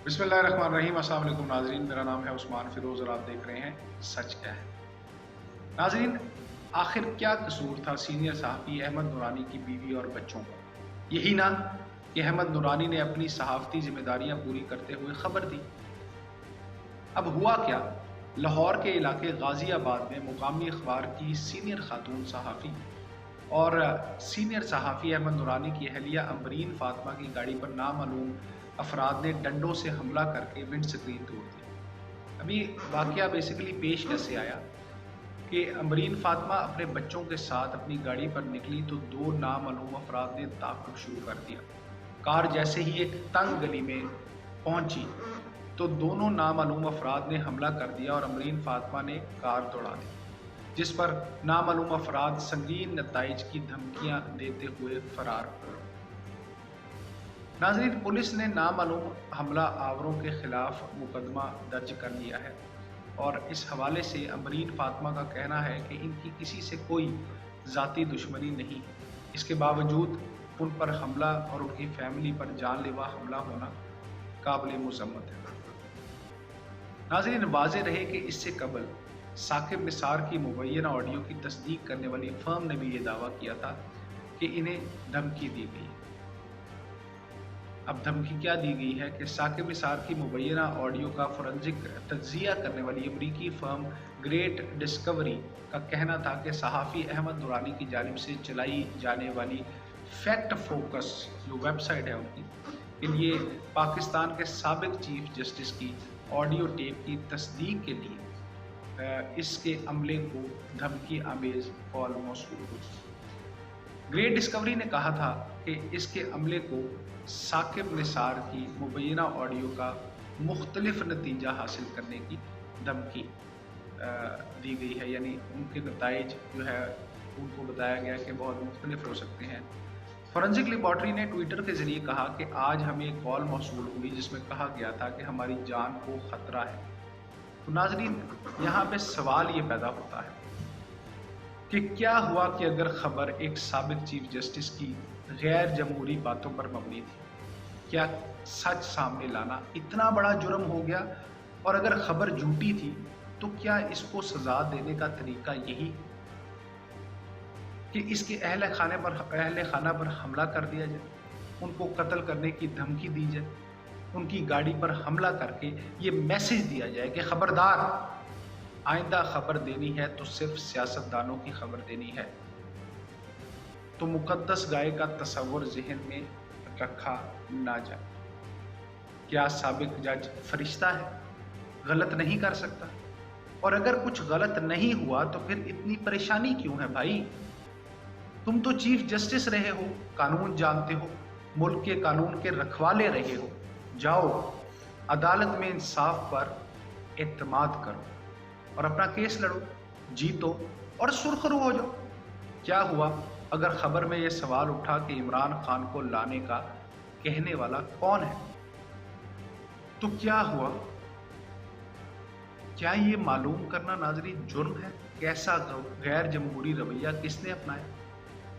بسم اللہ الرحمن الرحیم۔ السلام علیکم ناظرین، میرا نام ہے عثمان فیروز اور آپ دیکھ رہے ہیں سچ کیا ہے۔ ناظرین، آخر کیا قصور تھا سینئر صحافی احمد نورانی کی بیوی اور بچوں کا؟ یہی نہ کہ احمد نورانی نے اپنی صحافتی ذمہ داریاں پوری کرتے ہوئے خبر دی۔ اب ہوا کیا؟ لاہور کے علاقے غازی آباد میں مقامی اخبار کی سینئر خاتون صحافی اور سینئر صحافی احمد نورانی کی اہلیہ امبرین فاطمہ کی گاڑی پر نامعلوم افراد نے ڈنڈوں سے حملہ کر کے ونڈ سکرین توڑ دی۔ ابھی واقعہ بیسیکلی پیش کیسے آیا کہ امبرین فاطمہ اپنے بچوں کے ساتھ اپنی گاڑی پر نکلی تو دو نامعلوم افراد نے تعاقب شروع کر دیا۔ کار جیسے ہی ایک تنگ گلی میں پہنچی تو دونوں نامعلوم افراد نے حملہ کر دیا اور امبرین فاطمہ نے کار دوڑا دی، جس پر نامعلوم افراد سنگین نتائج کی دھمکیاں دیتے ہوئے فرار ہوئے۔ ناظرین، پولیس نے نامعلوم حملہ آوروں کے خلاف مقدمہ درج کر لیا ہے اور اس حوالے سے امبرین فاطمہ کا کہنا ہے کہ ان کی کسی سے کوئی ذاتی دشمنی نہیں ہے۔ اس کے باوجود ان پر حملہ اور ان کی فیملی پر جان لیوا حملہ ہونا قابل مذمت ہے۔ ناظرین، واضح رہے کہ اس سے قبل ثاقب نثار کی مبینہ آڈیو کی تصدیق کرنے والی فرم نے بھی یہ دعویٰ کیا تھا کہ انہیں دھمکی دی گئی ہے۔ اب دھمکی کیا دی گئی ہے کہ ثاقب نثار کی مبینہ آڈیو کا فورنزک تجزیہ کرنے والی امریکی فرم گریٹ ڈسکوری کا کہنا تھا کہ صحافی احمد نورانی کی جانب سے چلائی جانے والی فیکٹ فوکس جو ویب سائٹ ہے ان کی کے لیے پاکستان کے سابق چیف جسٹس کی آڈیو ٹیپ کی تصدیق کے لیے اس کے عملے کو دھمکی آمیز کال موصول ہوئی۔ گریٹ ڈسکوری نے کہا تھا کہ اس کے عملے کو ثاقب نثار کی مبینہ آڈیو کا مختلف نتیجہ حاصل کرنے کی دھمکی دی گئی ہے، یعنی ان کے نتائج جو ہے ان کو بتایا گیا کہ بہت مختلف ہو سکتے ہیں۔ فورنزک لیبارٹری نے ٹویٹر کے ذریعے کہا کہ آج ہمیں ایک کال موصول ہوئی جس میں کہا گیا تھا کہ ہماری جان کو خطرہ ہے۔ تو ناظرین، یہاں پہ سوال یہ پیدا ہوتا ہے کہ کیا ہوا کہ اگر خبر ایک سابق چیف جسٹس کی غیر جمہوری باتوں پر مبنی تھی؟ کیا سچ سامنے لانا اتنا بڑا جرم ہو گیا؟ اور اگر خبر جھوٹی تھی تو کیا اس کو سزا دینے کا طریقہ یہی کہ اس کے اہل خانہ پر حملہ کر دیا جائے، ان کو قتل کرنے کی دھمکی دی جائے، ان کی گاڑی پر حملہ کر کے یہ میسج دیا جائے کہ خبردار، آئندہ خبر دینی ہے تو صرف سیاستدانوں کی خبر دینی ہے؟ تو مقدس گائے کا تصور ذہن میں رکھا نہ جائے۔ کیا سابق جج فرشتہ ہے، غلط نہیں کر سکتا؟ اور اگر کچھ غلط نہیں ہوا تو پھر اتنی پریشانی کیوں ہے بھائی؟ تم تو چیف جسٹس رہے ہو، قانون جانتے ہو، ملک کے قانون کے رکھوالے رہے ہو۔ جاؤ عدالت میں انصاف پر اعتماد کرو اور اپنا کیس لڑو، جیتو اور سرخرو ہو جاؤ۔ کیا ہوا اگر خبر میں یہ سوال اٹھا کہ عمران خان کو لانے کا کہنے والا کون ہے؟ تو کیا ہوا؟ کیا یہ معلوم کرنا ناظرین جرم ہے؟ کیسا غیر جمہوری رویہ کس نے اپنایا؟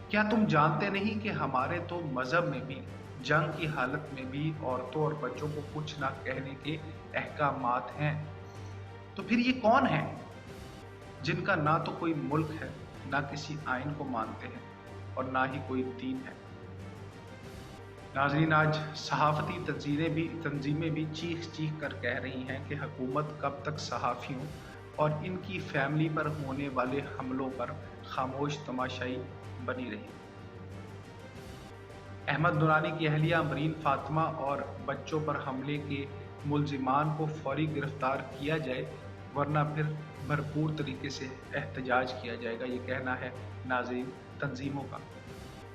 کیا تم جانتے نہیں کہ ہمارے تو مذہب میں بھی جنگ کی حالت میں بھی عورتوں اور بچوں کو کچھ نہ کہنے کے احکامات ہیں؟ تو پھر یہ کون ہیں جن کا نہ تو کوئی ملک ہے، نہ کسی آئین کو مانتے ہیں اور نہ ہی کوئی دین ہے؟ ناظرین، آج صحافتی تنظیمیں بھی چیخ چیخ کر کہہ رہی ہیں کہ حکومت کب تک صحافیوں اور ان کی فیملی پر ہونے والے حملوں پر خاموش تماشائی بنی رہی۔ احمد نورانی کی اہلیہ امبرین فاطمہ اور بچوں پر حملے کے ملزمان کو فوری گرفتار کیا جائے، ورنہ پھر بھرپور طریقے سے احتجاج کیا جائے گا، یہ کہنا ہے ناظرین تنظیموں کا۔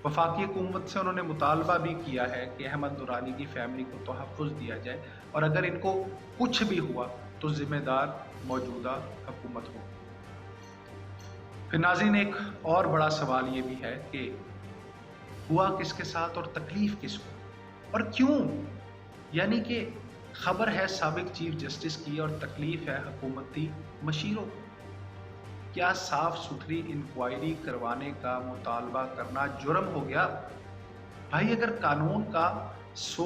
وفاقی حکومت سے انہوں نے مطالبہ بھی کیا ہے کہ احمد نورانی کی فیملی کو تحفظ دیا جائے اور اگر ان کو کچھ بھی ہوا تو ذمہ دار موجودہ حکومت ہو۔ پھر ناظرین، ایک اور بڑا سوال یہ بھی ہے کہ ہوا کس کے ساتھ اور تکلیف کس کو اور کیوں؟ یعنی کہ خبر ہے سابق چیف جسٹس کی اور تکلیف ہے حکومتی مشیروں کو۔ کیا صاف ستھری انکوائری کروانے کا مطالبہ کرنا جرم ہو گیا؟ بھائی، اگر قانون کا 100